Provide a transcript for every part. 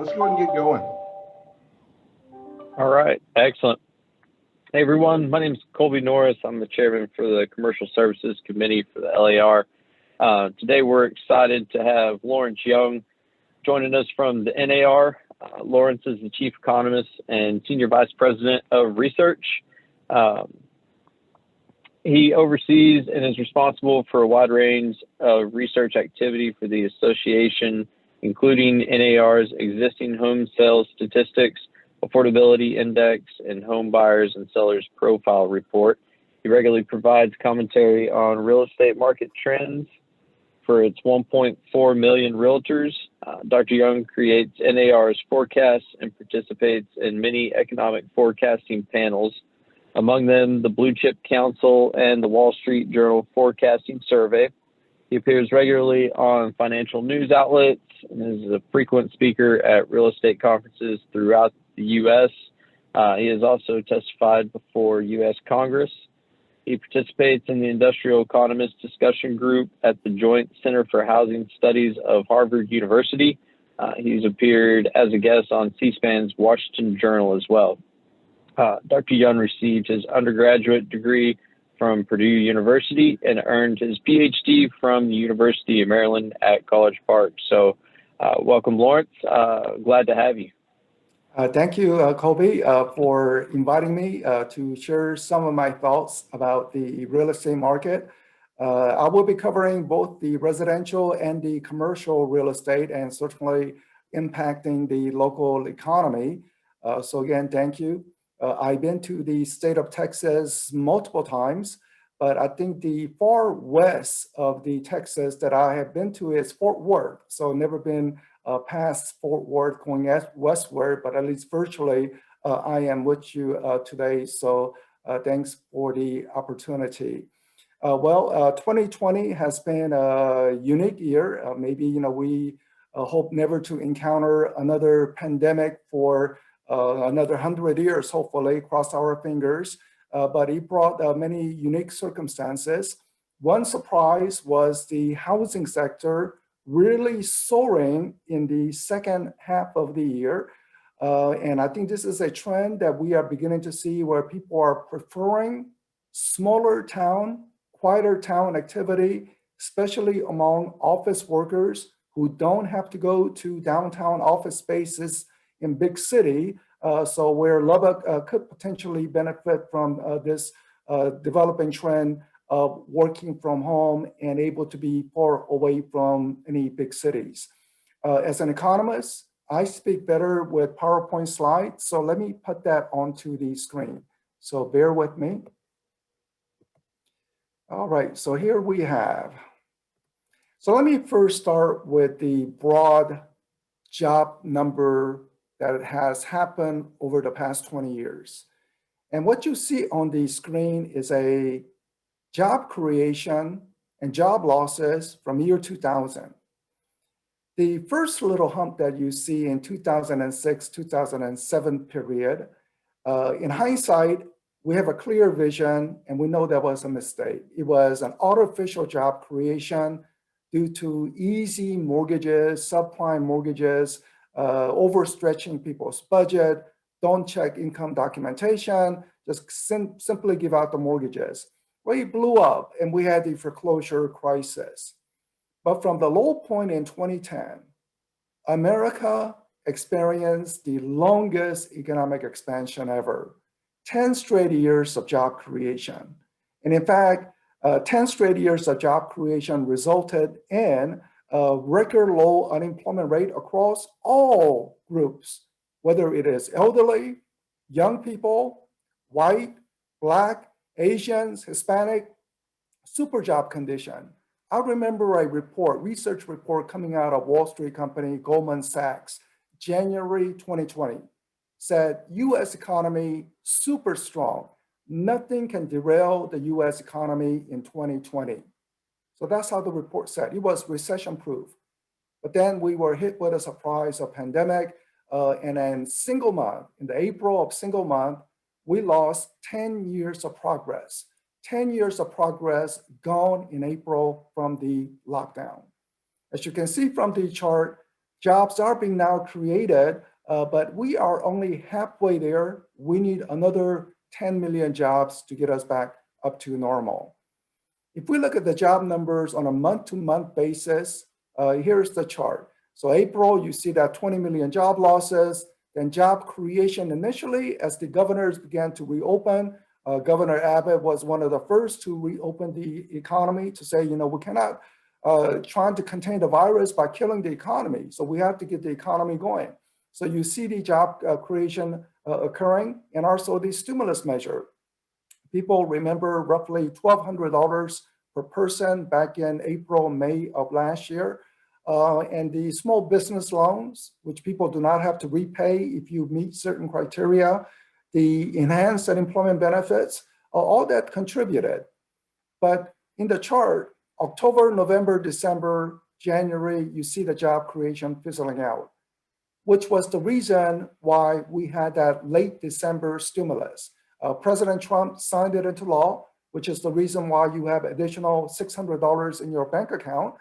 let's go ahead and get going. All right, excellent. Hey everyone, my name is Colby Norris. I'm the chairman for the Commercial Services Committee for the LAR. Today we're excited to have Lawrence Young joining us from the NAR. Lawrence is the chief economist and senior vice president of research. He oversees and is responsible for a wide range of research activity for the association, including NAR's existing home sales statistics, affordability index, and home buyers and sellers profile report. He regularly provides commentary on real estate market trends for its 1.4 million realtors. Dr. Young creates NAR's forecasts and participates in many economic forecasting panels, among them the Blue Chip Council and the Wall Street Journal Forecasting Survey. He appears regularly on financial news outlets and is a frequent speaker at real estate conferences throughout the U.S. He has also testified before U.S. Congress. He participates in the Industrial Economist Discussion Group at the Joint Center for Housing Studies of Harvard University. He's appeared as a guest on C-SPAN's Washington Journal as well. Dr. Young received his undergraduate degree from Purdue University and earned his PhD from the University of Maryland at College Park. So welcome, Lawrence. Glad to have you. Thank you, Colby, for inviting me to share some of my thoughts about the real estate market. I will be covering both the residential and the commercial real estate and certainly impacting the local economy. So again, thank you. I've been to the state of Texas multiple times, but I think the far west of the Texas that I have been to is Fort Worth. So never been past Fort Worth going westward, but at least virtually I am with you today. So thanks for the opportunity. 2020 has been a unique year. Maybe, we hope never to encounter another pandemic for another 100 years, hopefully, cross our fingers. But it brought many unique circumstances. One surprise was the housing sector really soaring in the second half of the year. And I think this is a trend that we are beginning to see where people are preferring smaller town, quieter town activity, especially among office workers who don't have to go to downtown office spaces in big city. So where Lubbock could potentially benefit from this developing trend of working from home and able to be far away from any big cities. As an economist, I speak better with PowerPoint slides, so let me put that onto the screen. So bear with me. All right, so here we have. So let me first start with the broad job number that has happened over the past 20 years. And what you see on the screen is a job creation and job losses from year 2000. The first little hump that you see in 2006, 2007 period, in hindsight, we have a clear vision and we know that was a mistake. It was an artificial job creation due to easy mortgages, subprime mortgages, overstretching people's budget, don't check income documentation, just simply give out the mortgages. Well, it blew up and we had the foreclosure crisis. But from the low point in 2010, America experienced the longest economic expansion ever, 10 straight years of job creation. And in fact, 10 straight years of job creation resulted in a record low unemployment rate across all groups, whether it is elderly, young people, white, Black, Asians, Hispanic, super job condition. I remember a research report coming out of Wall Street company Goldman Sachs, January 2020, said US economy super strong. Nothing can derail the US economy in 2020. So that's how the report said. It was recession proof. But then we were hit with a surprise of pandemic. And then single month, in the April of single month, we lost 10 years of progress. 10 years of progress gone in April from the lockdown. As you can see from the chart, jobs are being now created, but we are only halfway there. We need another 10 million jobs to get us back up to normal. If we look at the job numbers on a month-to-month basis, here's the chart. So April, you see that 20 million job losses, then job creation initially as the governors began to reopen. Governor Abbott was one of the first to reopen the economy to say, we cannot trying to contain the virus by killing the economy. So we have to get the economy going. So you see the job creation occurring, and also the stimulus measure. People remember roughly $1,200 per person back in April, May of last year. And the small business loans, which people do not have to repay if you meet certain criteria, the enhanced unemployment benefits, all that contributed. But in the chart, October, November, December, January, you see the job creation fizzling out, which was the reason why we had that late December stimulus. President Trump signed it into law, which is the reason why you have additional $600 in your bank account.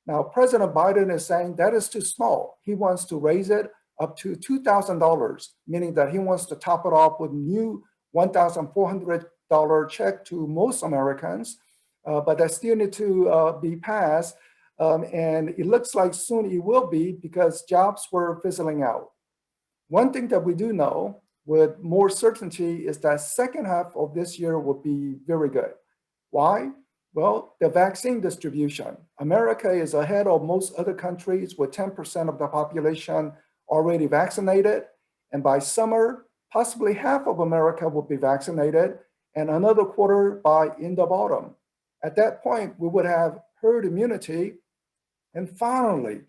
Now, President Biden is saying that is too small. He wants to raise it up to $2,000, meaning that he wants to top it off with new $1,400 check to most Americans, but that still need to be passed. And it looks like soon it will be because jobs were fizzling out. One thing that we do know with more certainty is that second half of this year will be very good. Why? Well, the vaccine distribution. America is ahead of most other countries with 10% of the population already vaccinated. And by summer, possibly half of America will be vaccinated and another quarter by end of autumn. At that point, we would have herd immunity and finally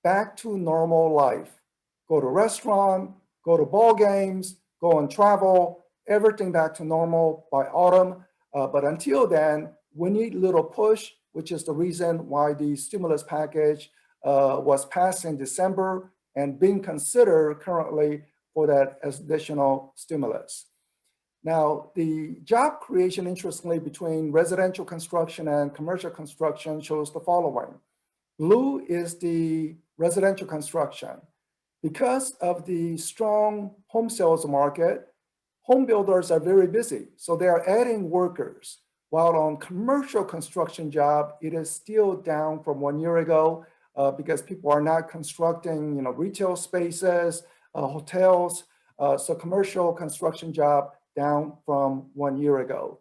back to normal life. Go to restaurant, go to ball games, go on travel, everything back to normal by autumn. But until then, we need a little push, which is the reason why the stimulus package was passed in December and being considered currently for that additional stimulus. Now, the job creation, interestingly, between residential construction and commercial construction shows the following. Blue is the residential construction. Because of the strong home sales market, home builders are very busy. So they are adding workers. While on commercial construction job, it is still down from 1 year ago because people are not constructing, retail spaces, hotels. So commercial construction job down from 1 year ago.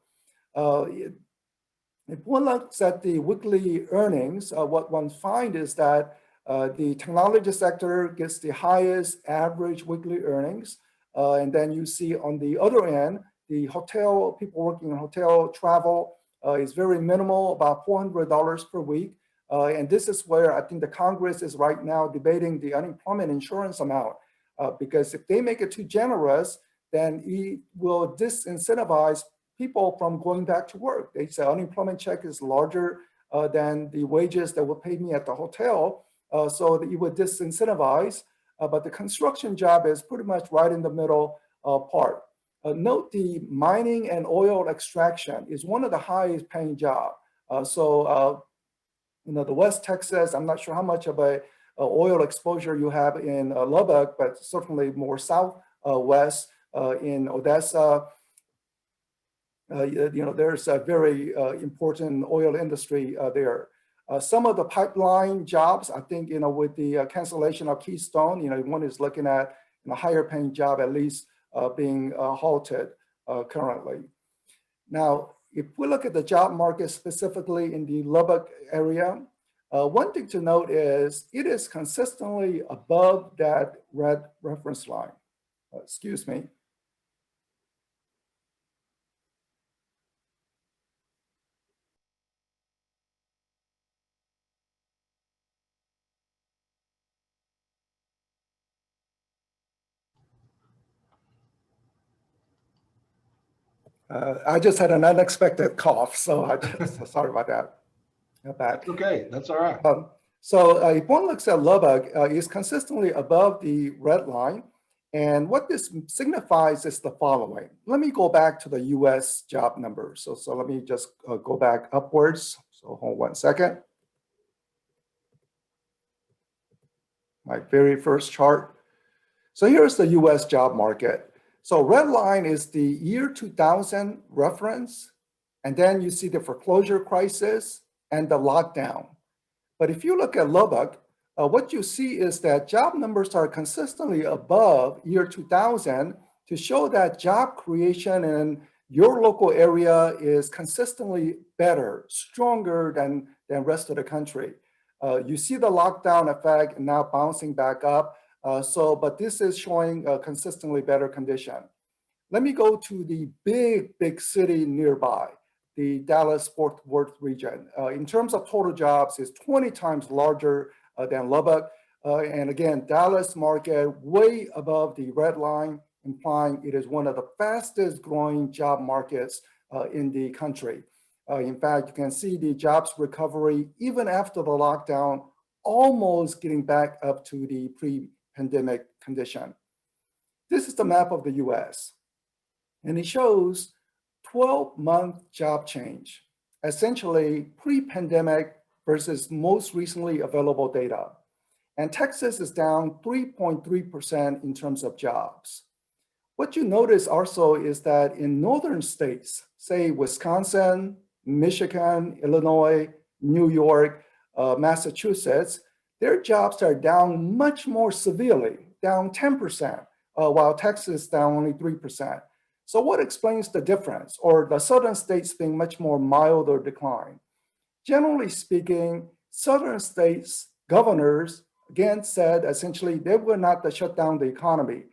If one looks at the weekly earnings, what one finds is that the technology sector gets the highest average weekly earnings. And then you see on the other end, the hotel, people working in hotel travel is very minimal, about $400 per week. And this is where I think the Congress is right now debating the unemployment insurance amount. Because if they make it too generous, then it will disincentivize people from going back to work. They say unemployment check is larger than the wages that would pay me at the hotel. So that it would disincentivize, but the construction job is pretty much right in the middle part. Note the mining and oil extraction is one of the highest paying jobs. The West Texas, I'm not sure how much of a oil exposure you have in Lubbock, but certainly more southwest in Odessa. There's a very important oil industry there. Some of the pipeline jobs, I think, with the cancellation of Keystone, one is looking at a higher paying job at least being halted currently. Now, if we look at the job market specifically in the Lubbock area, one thing to note is it is consistently above that red reference line. Excuse me. I just had an unexpected cough, so I just sorry about that. That's okay, that's all right. If one looks at Lubbock, it's consistently above the red line. And what this signifies is the following. Let me go back to the US job numbers. So let me just go back upwards. So hold 1 second. my very first chart. So here's the US job market. So red line is the year 2000 reference, and then you see the foreclosure crisis and the lockdown. But if you look at Lubbock, what you see is that job numbers are consistently above year 2000 to show that job creation in your local area is consistently better, stronger than rest of the country. You see the lockdown effect now bouncing back up. But this is showing a consistently better condition. Let me go to the big city nearby, the Dallas-Fort Worth region. In terms of total jobs, it's 20 times larger than Lubbock. And again, Dallas market way above the red line, implying it is one of the fastest growing job markets in the country. In fact, you can see the jobs recovery even after the lockdown, almost getting back up to the pre-pandemic condition. This is the map of the US, and it shows 12-month job change, essentially pre-pandemic versus most recently available data. And Texas is down 3.3% in terms of jobs. What you notice also is that in northern states, say Wisconsin, Michigan, Illinois, New York, Massachusetts, their jobs are down much more severely, down 10%, while Texas is down only 3%. So what explains the difference, or the southern states being much more mild or decline? Generally speaking, southern states governors, again, said essentially they were not shut down the economy.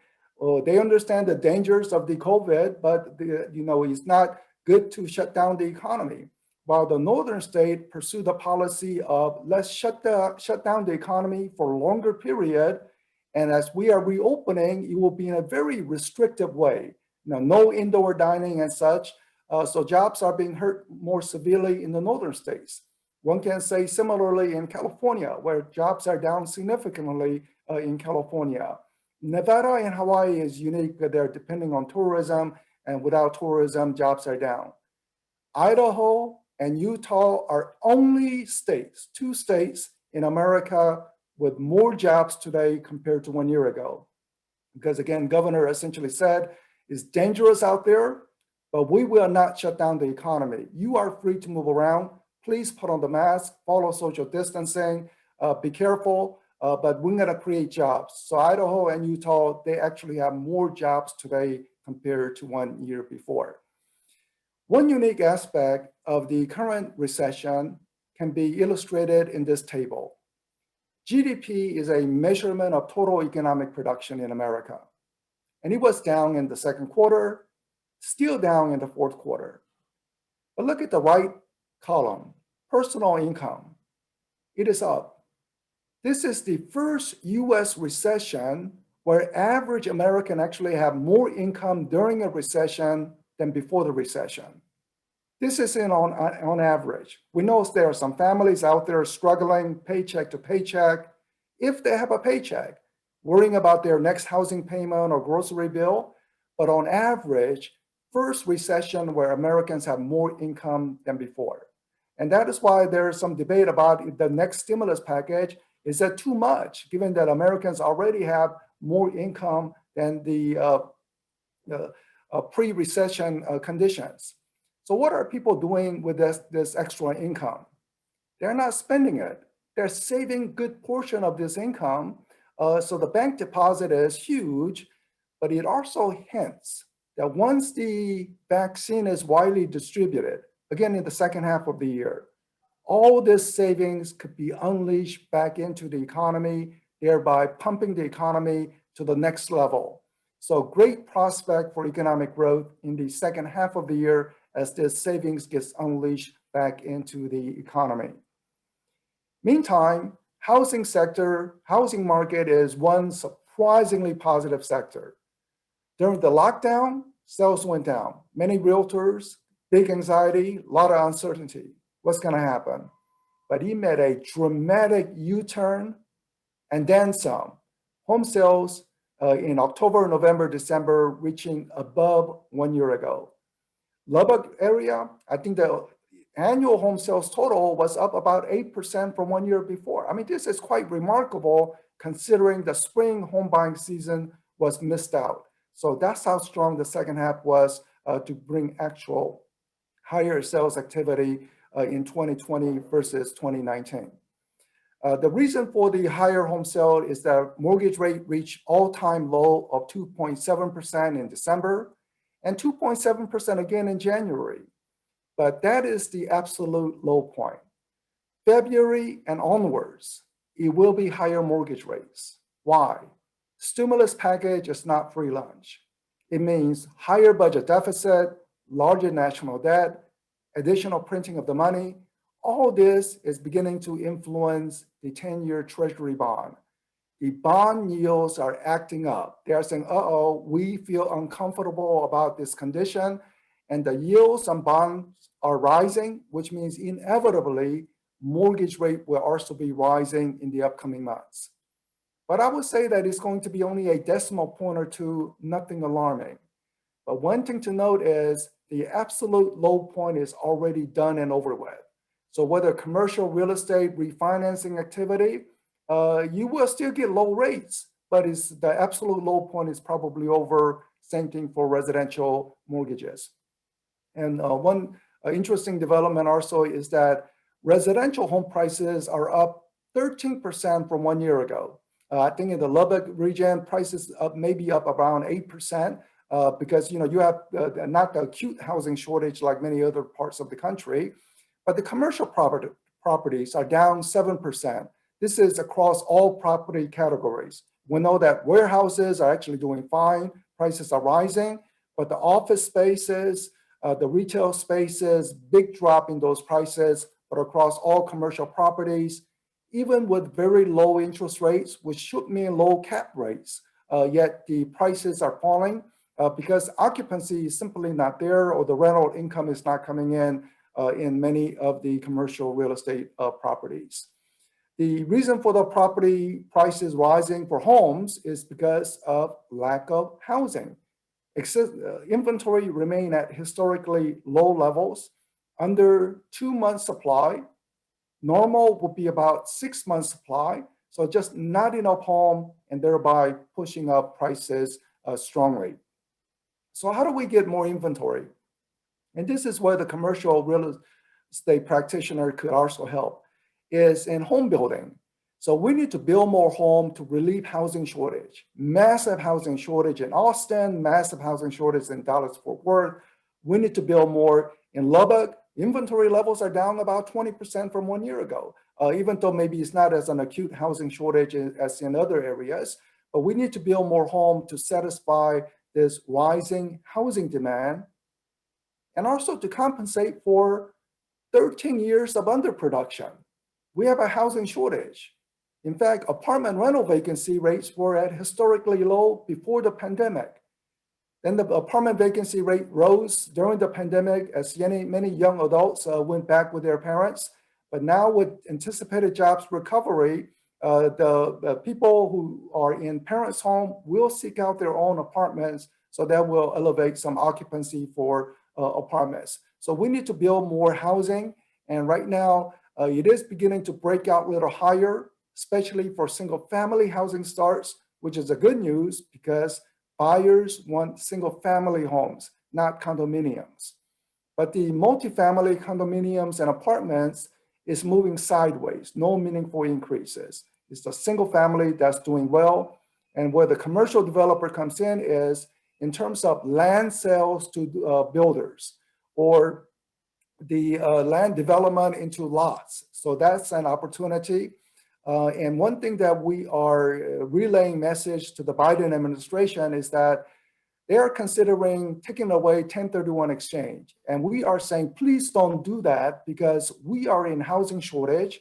They understand the dangers of the COVID, but it's not good to shut down the economy. While the northern state pursued a policy of let's shut down the economy for a longer period, and as we are reopening, it will be in a very restrictive way. No indoor dining and such. So jobs are being hurt more severely in the northern states. One can say similarly in California, where jobs are down significantly in California. Nevada and Hawaii is unique. They're depending on tourism, and without tourism, jobs are down. Idaho and Utah are only states, 2 states in America with more jobs today compared to 1 year ago. Because again, governor essentially said, it's dangerous out there, but we will not shut down the economy. You are free to move around. Please put on the mask, follow social distancing, be careful, but we're gonna create jobs. So Idaho and Utah, they actually have more jobs today compared to 1 year before. One unique aspect of the current recession can be illustrated in this table. GDP is a measurement of total economic production in America. And it was down in the second quarter, still down in the fourth quarter. But look at the right column, personal income. It is up. This is the first US recession where average American actually have more income during a recession than before the recession. This is on average. We know there are some families out there struggling paycheck to paycheck. If they have a paycheck, worrying about their next housing payment or grocery bill, but on average, first recession where Americans have more income than before. And that is why there is some debate about the next stimulus package. Is that too much, given that Americans already have more income than the pre-recession conditions? So what are people doing with this extra income? They're not spending it. They're saving a good portion of this income. So the bank deposit is huge, but it also hints that once the vaccine is widely distributed, again in the second half of the year, all this savings could be unleashed back into the economy, thereby pumping the economy to the next level. So great prospect for economic growth in the second half of the year as this savings gets unleashed back into the economy. Meantime, housing market is one surprisingly positive sector. During the lockdown, sales went down. Many realtors, big anxiety, a lot of uncertainty. What's gonna happen? But he made a dramatic U-turn and then some. Home sales in October, November, December, reaching above 1 year ago. Lubbock area, I think the annual home sales total was up about 8% from 1 year before. I mean, this is quite remarkable considering the spring home buying season was missed out. So that's how strong the second half was to bring actual higher sales activity in 2020 versus 2019. The reason for the higher home sale is that mortgage rate reached all-time low of 2.7% in December and 2.7% again in January. But that is the absolute low point. February and onwards, it will be higher mortgage rates. Why? Stimulus package is not free lunch. It means higher budget deficit, larger national debt, additional printing of the money. All this is beginning to influence the 10-year Treasury bond. The bond yields are acting up. They are saying, uh-oh, we feel uncomfortable about this condition, and the yields on bonds are rising, which means inevitably mortgage rate will also be rising in the upcoming months. But I would say that it's going to be only a decimal point or two, nothing alarming. But one thing to note is the absolute low point is already done and over with. So whether commercial real estate refinancing activity, you will still get low rates, but the absolute low point is probably over. Same thing for residential mortgages. And one interesting development also is that residential home prices are up 13% from 1 year ago. I think in the Lubbock region, prices maybe up around 8%. Because you have not the acute housing shortage like many other parts of the country, but the commercial properties are down 7%. This is across all property categories. We know that warehouses are actually doing fine, prices are rising, but the office spaces, the retail spaces, big drop in those prices, but across all commercial properties, even with very low interest rates, which should mean low cap rates, yet the prices are falling. Because occupancy is simply not there, or the rental income is not coming in many of the commercial real estate properties. The reason for the property prices rising for homes is because of lack of housing. Inventory remain at historically low levels, under 2 months supply. Normal would be about 6 months supply, so just not enough home, and thereby pushing up prices strongly. So how do we get more inventory? And this is where the commercial real estate practitioner could also help, is in home building. So we need to build more home to relieve housing shortage. Massive housing shortage in Austin, massive housing shortage in Dallas-Fort Worth. We need to build more in Lubbock. Inventory levels are down about 20% from 1 year ago, even though maybe it's not as an acute housing shortage as in other areas, but we need to build more home to satisfy this rising housing demand, and also to compensate for 13 years of underproduction. We have a housing shortage. In fact, apartment rental vacancy rates were at historically low before the pandemic. Then the apartment vacancy rate rose during the pandemic as many young adults went back with their parents. But now with anticipated jobs recovery, the people who are in parents' home will seek out their own apartments, so that will elevate some occupancy for apartments. So we need to build more housing, and right now it is beginning to break out a little higher, especially for single-family housing starts, which is a good news because buyers want single-family homes, not condominiums. But the multifamily condominiums and apartments is moving sideways, no meaningful increases. It's the single family that's doing well. And where the commercial developer comes in is in terms of land sales to builders, or the land development into lots. So that's an opportunity. And one thing that we are relaying message to the Biden administration is that they are considering taking away 1031 exchange. And we are saying, please don't do that, because we are in housing shortage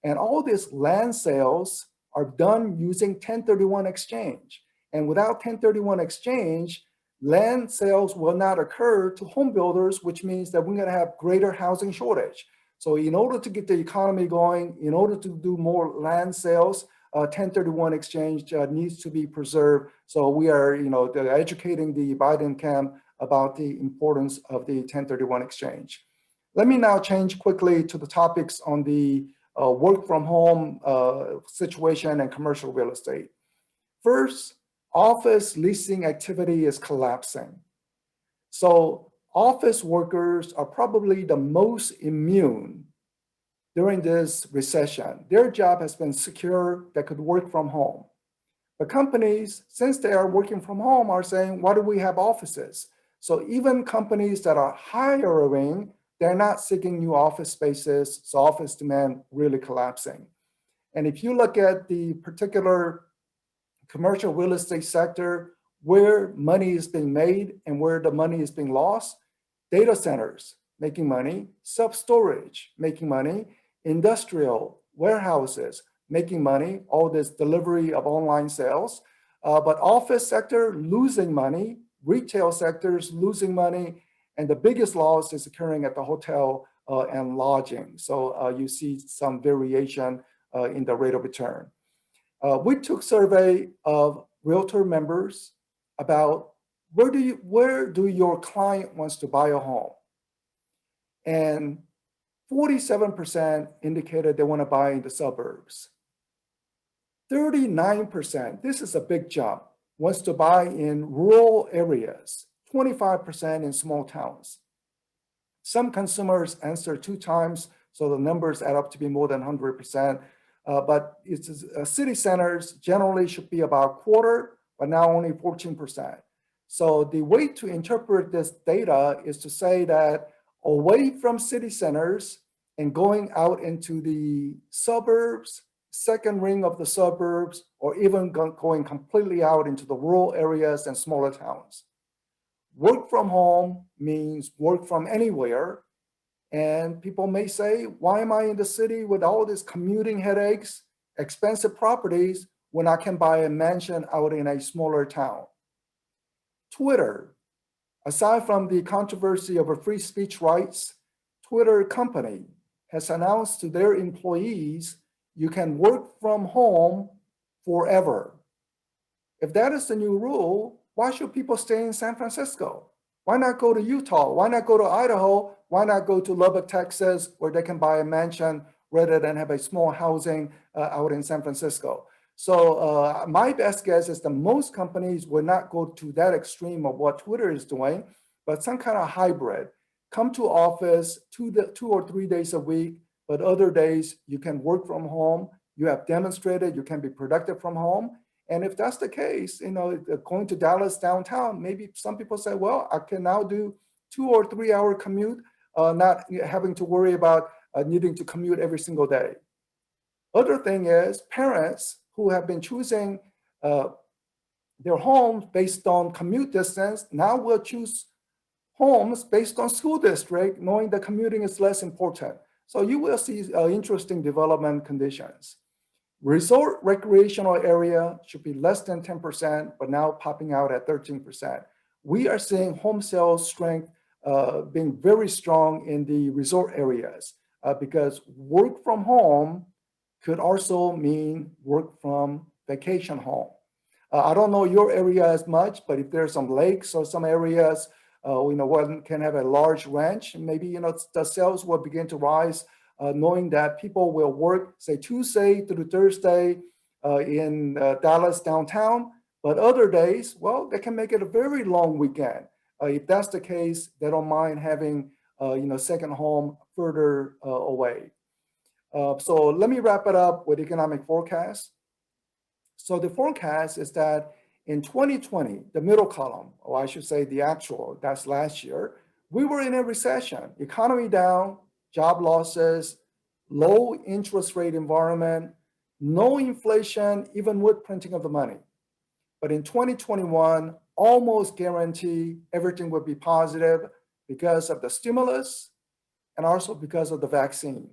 and all these land sales are done using 1031 exchange. And without 1031 exchange, land sales will not occur to home builders, which means that we're going to have greater housing shortage. So in order to get the economy going, in order to do more land sales, 1031 exchange needs to be preserved. So we are, educating the Biden camp about the importance of the 1031 exchange. Let me now change quickly to the topics on the work from home situation and commercial real estate. First, office leasing activity is collapsing. So office workers are probably the most immune during this recession. Their job has been secure, they could work from home. But companies, since they are working from home, are saying, why do we have offices? So even companies that are hiring, they're not seeking new office spaces, so office demand really collapsing. And if you look at the particular commercial real estate sector, where money is being made and where the money is being lost, data centers making money, self-storage making money, industrial warehouses making money, all this delivery of online sales, but office sector losing money, retail sectors losing money, and the biggest loss is occurring at the hotel and lodging. So you see some variation in the rate of return. We took survey of realtor members about where do your client wants to buy a home? And 47% indicated they want to buy in the suburbs. 39%, this is a big jump, wants to buy in rural areas, 25% in small towns. Some consumers answer 2 times, so the numbers add up to be more than 100%. But it's city centers generally should be about quarter, but now only 14%. So the way to interpret this data is to say that away from city centers and going out into the suburbs, second ring of the suburbs, or even going completely out into the rural areas and smaller towns. Work from home means work from anywhere. And people may say, why am I in the city with all these commuting headaches, expensive properties, when I can buy a mansion out in a smaller town? Twitter, aside from the controversy over free speech rights, Twitter company has announced to their employees, you can work from home forever. If that is the new rule, why should people stay in San Francisco? Why not go to Utah? Why not go to Idaho? Why not go to Lubbock, Texas, where they can buy a mansion rather than have a small housing out in San Francisco? So my best guess is that most companies will not go to that extreme of what Twitter is doing, but some kind of hybrid. Come to office 2 or 3 days a week, but other days you can work from home. You have demonstrated you can be productive from home. And if that's the case, going to Dallas downtown, maybe some people say, well, I can now do 2 or 3 hour commute, not having to worry about needing to commute every single day. Other thing is parents who have been choosing their homes based on commute distance now will choose homes based on school district, knowing that commuting is less important. So you will see interesting development conditions. Resort recreational area should be less than 10%, but now popping out at 13%. We are seeing home sales strength being very strong in the resort areas because work from home could also mean work from vacation home. I don't know your area as much, but if there's some lakes or some areas, one can have a large ranch, maybe the sales will begin to rise, knowing that people will work, say, Tuesday through Thursday in Dallas downtown, but other days, well, they can make it a very long weekend. If that's the case, they don't mind having, second home further away. So let me wrap it up with economic forecast. So the forecast is that in 2020, the middle column, or I should say the actual, that's last year, we were in a recession, economy down, job losses, low interest rate environment, no inflation, even with printing of the money. But in 2021, almost guarantee everything would be positive because of the stimulus and also because of the vaccine.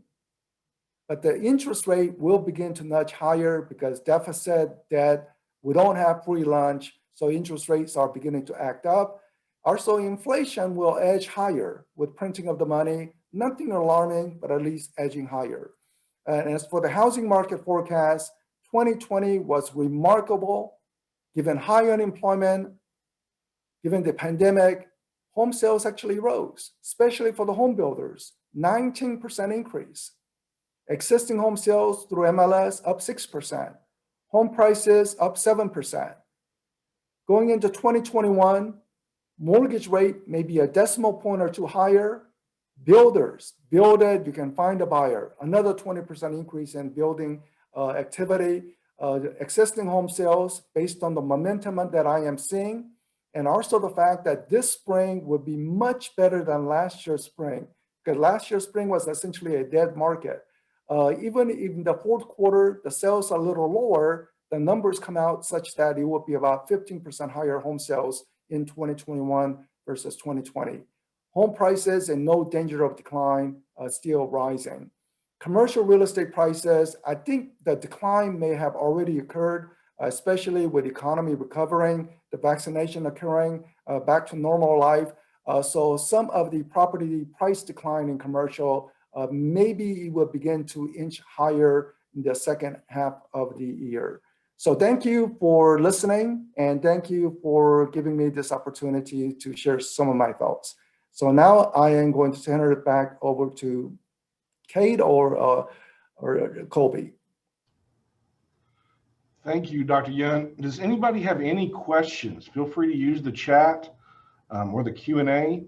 But the interest rate will begin to nudge higher because deficit, debt, we don't have free lunch, so interest rates are beginning to act up. Also, inflation will edge higher with printing of the money. Nothing alarming, but at least edging higher. And as for the housing market forecast, 2020 was remarkable, given high unemployment, given the pandemic. Home sales actually rose, especially for the home builders, 19% increase. Existing home sales through MLS up 6%. Home prices up 7%. Going into 2021, mortgage rate may be a decimal point or two higher. Builders, build it, you can find a buyer. Another 20% increase in building activity. Existing home sales based on the momentum that I am seeing, and also the fact that this spring will be much better than last year's spring, because last year's spring was essentially a dead market. Even in the fourth quarter, the sales are a little lower, the numbers come out such that it will be about 15% higher home sales in 2021 versus 2020. Home prices in no danger of decline, still rising. Commercial real estate prices, I think the decline may have already occurred, especially with the economy recovering, the vaccination occurring, back to normal life. So some of the property price decline in commercial, maybe it will begin to inch higher in the second half of the year. So thank you for listening, and thank you for giving me this opportunity to share some of my thoughts. So now I am going to turn it back over to Kate or Colby. Thank you, Dr. Yun. Does anybody have any questions? Feel free to use the chat or the Q&A.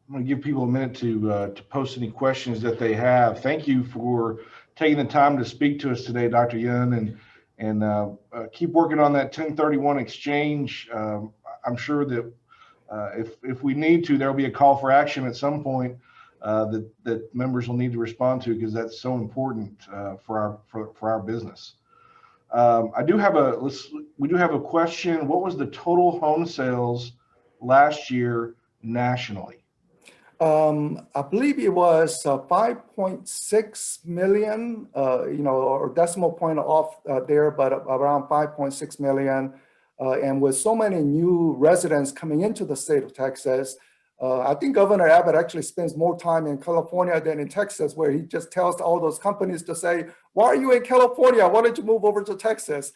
I'm going to give people a minute to post any questions that they have. Thank you for taking the time to speak to us today, Dr. Yun, and keep working on that 1031 exchange. I'm sure that if we need to, there'll be a call for action at some point that members will need to respond to, because that's so important for our business. We do have a question. What was the total home sales last year nationally? I believe it was 5.6 million, or decimal point off there, but around 5.6 million. And with so many new residents coming into the state of Texas, I think Governor Abbott actually spends more time in California than in Texas, where he just tells all those companies to say, why are you in California? Why don't you move over to Texas?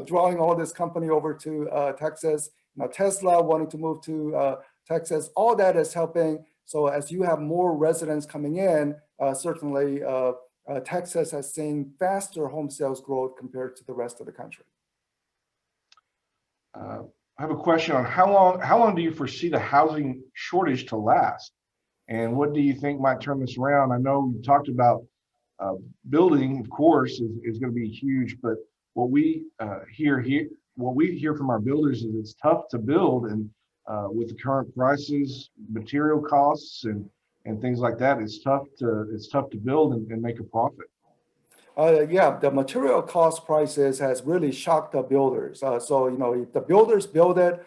Drawing all this company over to Texas. Tesla wanting to move to Texas. All that is helping. So as you have more residents coming in, certainly Texas has seen faster home sales growth compared to the rest of the country. I have a question on how long do you foresee the housing shortage to last? And what do you think might turn this around? I know you talked about building, of course, is going to be huge, but what we hear from our builders is it's tough to build, and with the current prices, material costs, and things like that, it's tough to build and make a profit. Yeah, the material cost prices has really shocked the builders. So if the builders build it,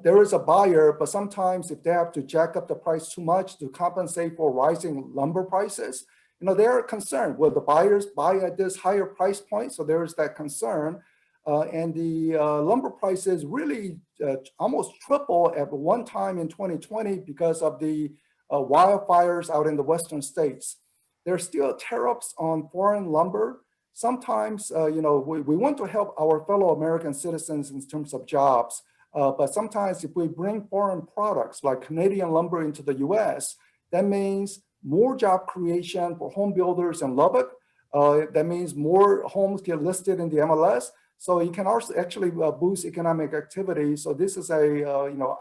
there is a buyer, but sometimes if they have to jack up the price too much to compensate for rising lumber prices, they're concerned. Will the buyers buy at this higher price point? So there is that concern. And the lumber prices really almost tripled at one time in 2020 because of the wildfires out in the western states. There's still tariffs on foreign lumber. Sometimes, we want to help our fellow American citizens in terms of jobs, but sometimes if we bring foreign products like Canadian lumber into the US, that means more job creation for home builders in Lubbock. That means more homes get listed in the MLS. So it can also actually boost economic activity. So this is a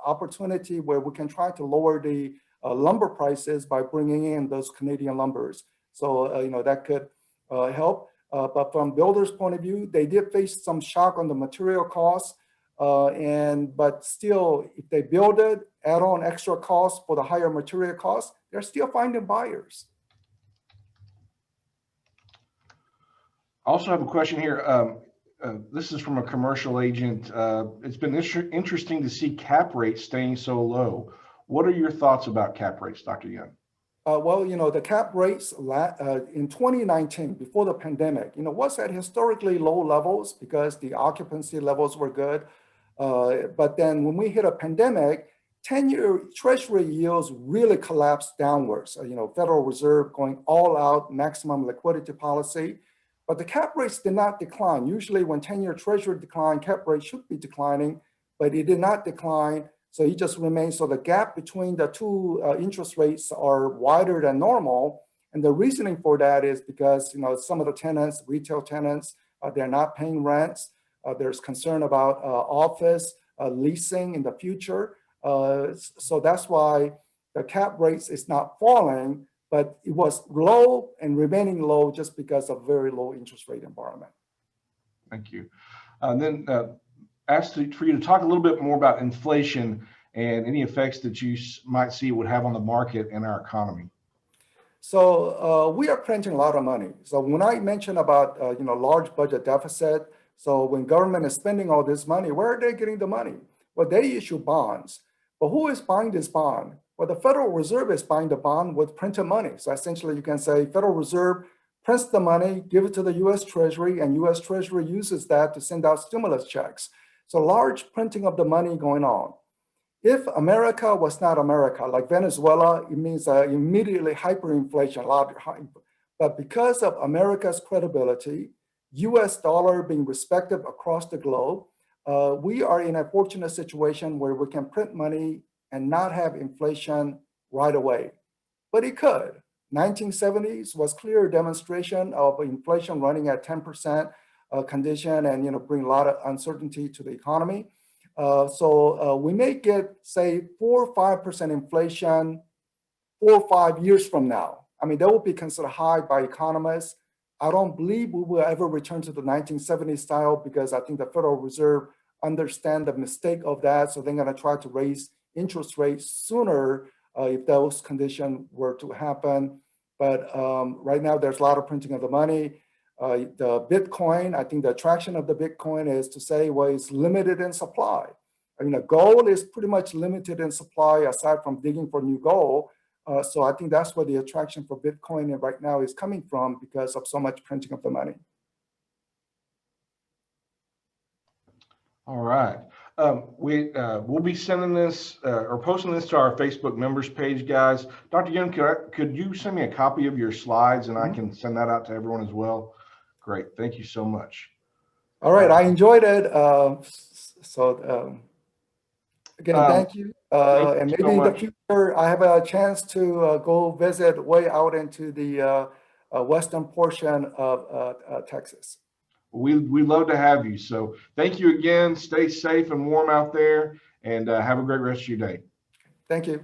opportunity where we can try to lower the lumber prices by bringing in those Canadian lumbers. So that could help. But from builders' point of view, they did face some shock on the material costs. But still, if they build it, add on extra costs for the higher material costs, they're still finding buyers. I also have a question here. This is from a commercial agent. It's been interesting to see cap rates staying so low. What are your thoughts about cap rates, Dr. Yun? Well, the cap rates in 2019, before the pandemic, was at historically low levels because the occupancy levels were good. But then when we hit a pandemic, 10-year Treasury yields really collapsed downwards. Federal Reserve going all out, maximum liquidity policy. But the cap rates did not decline. Usually when 10-year Treasury decline, cap rates should be declining, but it did not decline. So it just remains, so the gap between the two interest rates are wider than normal. And the reasoning for that is because, some of the tenants, retail tenants, they're not paying rents. There's concern about office leasing in the future. So that's why the cap rates is not falling, but it was low and remaining low just because of very low interest rate environment. Thank you. Then asked for you to talk a little bit more about inflation and any effects that you might see would have on the market and our economy. So we are printing a lot of money. So when I mention about large budget deficit, so when government is spending all this money, where are they getting the money? Well, they issue bonds. But who is buying this bond? Well, the Federal Reserve is buying the bond with printed money. So essentially, you can say Federal Reserve prints the money, give it to the U.S. Treasury, and U.S. Treasury uses that to send out stimulus checks. So large printing of the money going on. If America was not America, like Venezuela, it means immediately hyperinflation, but because of America's credibility, US dollar being respected across the globe, we are in a fortunate situation where we can print money and not have inflation right away. But it could. 1970s was clear demonstration of inflation running at 10% condition and bring a lot of uncertainty to the economy. So we may get, say, 4 or 5% inflation 4 or 5 years from now. I mean, that would be considered high by economists. I don't believe we will ever return to the 1970s style because I think the Federal Reserve understand the mistake of that. So they're going to try to raise interest rates sooner if those conditions were to happen. But right now, there's a lot of printing of the money. The Bitcoin, I think the attraction of the Bitcoin is to say, well, it's limited in supply. I mean, the gold is pretty much limited in supply aside from digging for new gold. So I think that's where the attraction for Bitcoin right now is coming from because of so much printing of the money. All right. We'll be sending this or posting this to our Facebook members page, guys. Dr. Young, could you send me a copy of your slides and I can send that out to everyone as well? Great. Thank you so much. All right. I enjoyed it. Again, thank you. And maybe in the future, I have a chance to go visit way out into the western portion of Texas. We'd love to have you. So thank you again. Stay safe and warm out there and have a great rest of your day. Thank you.